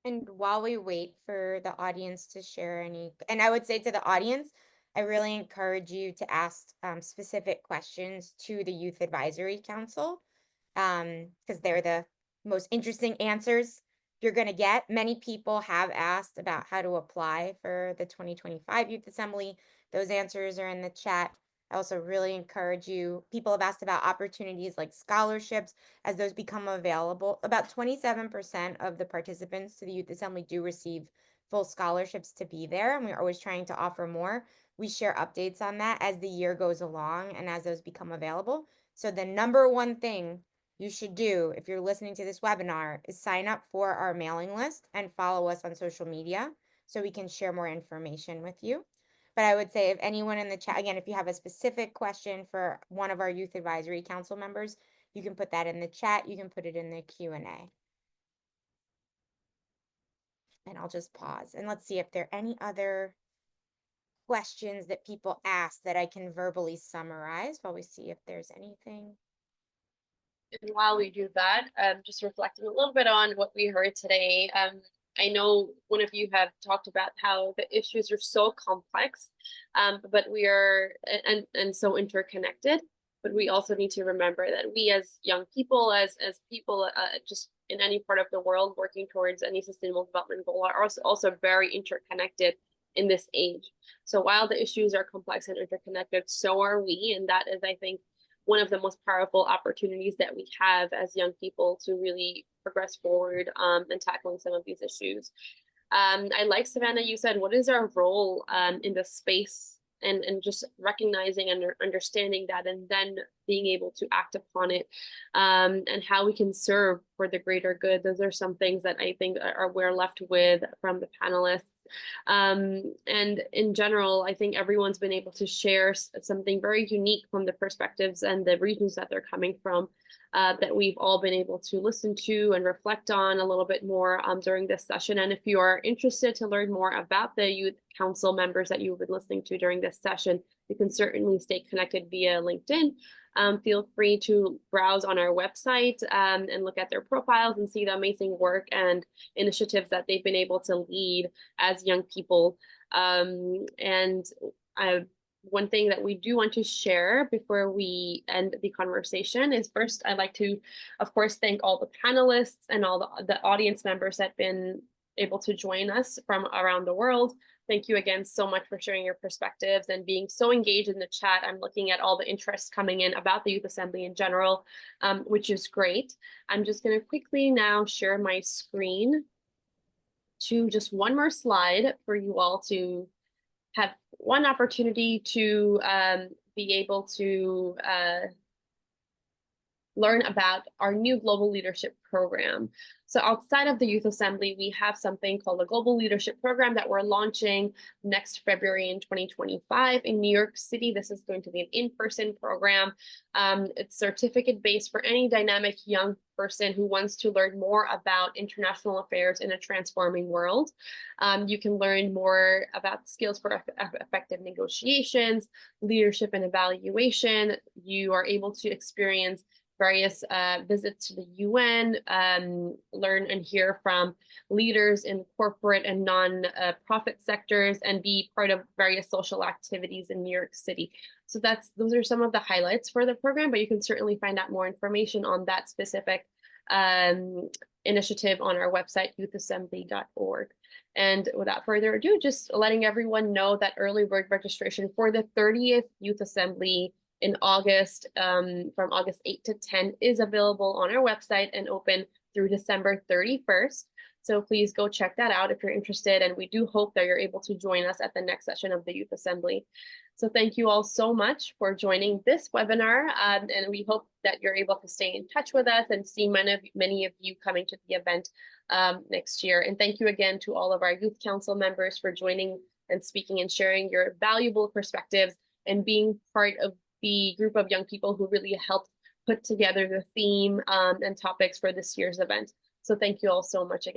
And while we wait for the audience to share any, and I would say to the audience, I really encourage you to ask specific questions to the Youth Advisory Council because they're the most interesting answers you're going to get. Many people have asked about how to apply for the 2025 Youth Assembly. Those answers are in the chat. I also really encourage you. People have asked about opportunities like scholarships as those become available. About 27% of the participants to the Youth Assembly do receive full scholarships to be there, and we're always trying to offer more. We share updates on that as the year goes along and as those become available. So the number one thing you should do if you're listening to this webinar is sign up for our mailing list and follow us on social media so we can share more information with you. But I would say if anyone in the chat, again, if you have a specific question for one of our Youth Advisory Council members, you can put that in the chat. You can put it in the Q&A. And I'll just pause and let's see if there are any other questions that people ask that I can verbally summarize while we see if there's anything. And while we do that, just reflecting a little bit on what we heard today, I know one of you have talked about how the issues are so complex, but we are and so interconnected. But we also need to remember that we as young people, as people just in any part of the world working towards any sustainable development goal, are also very interconnected in this age. So while the issues are complex and interconnected, so are we, and that is, I think, one of the most powerful opportunities that we have as young people to really progress forward and tackling some of these issues. I like, Savannah, you said, what is our role in the space, and just recognizing and understanding that, and then being able to act upon it, and how we can serve for the greater good. Those are some things that I think we're left with from the panelists. And in general, I think everyone's been able to share something very unique from the perspectives and the regions that they're coming from, that we've all been able to listen to and reflect on a little bit more during this session. And if you are interested to learn more about the Youth Council members that you've been listening to during this session, you can certainly stay connected via LinkedIn. Feel free to browse on our website and look at their profiles and see the amazing work and initiatives that they've been able to lead as young people. One thing that we do want to share before we end the conversation is, first, I'd like to, of course, thank all the panelists and all the audience members that have been able to join us from around the world. Thank you again so much for sharing your perspectives and being so engaged in the chat. I'm looking at all the interest coming in about the Youth Assembly in general, which is great. I'm just going to quickly now share my screen to just one more slide for you all to have one opportunity to be able to learn about our new Global Leadership Program. So outside of the Youth Assembly, we have something called the Global Leadership Program that we're launching next February in 2025 in New York City. This is going to be an in-person program. It's certificate-based for any dynamic young person who wants to learn more about international affairs in a transforming world. You can learn more about skills for effective negotiations, leadership and evaluation. You are able to experience various visits to the UN, learn and hear from leaders in corporate and non-profit sectors, and be part of various social activities in New York City. So those are some of the highlights for the program, but you can certainly find out more information on that specific initiative on our website, youthassembly.org. And without further ado, just letting everyone know that early bird registration for the 30th Youth Assembly in August, from August 8 to 10, is available on our website and open through December 31st. So please go check that out if you're interested. And we do hope that you're able to join us at the next session of the Youth Assembly. So thank you all so much for joining this webinar. And we hope that you're able to stay in touch with us and see many of you coming to the event next year. And thank you again to all of our Youth Council members for joining and speaking and sharing your valuable perspectives and being part of the group of young people who really helped put together the theme and topics for this year's event. So thank you all so much again.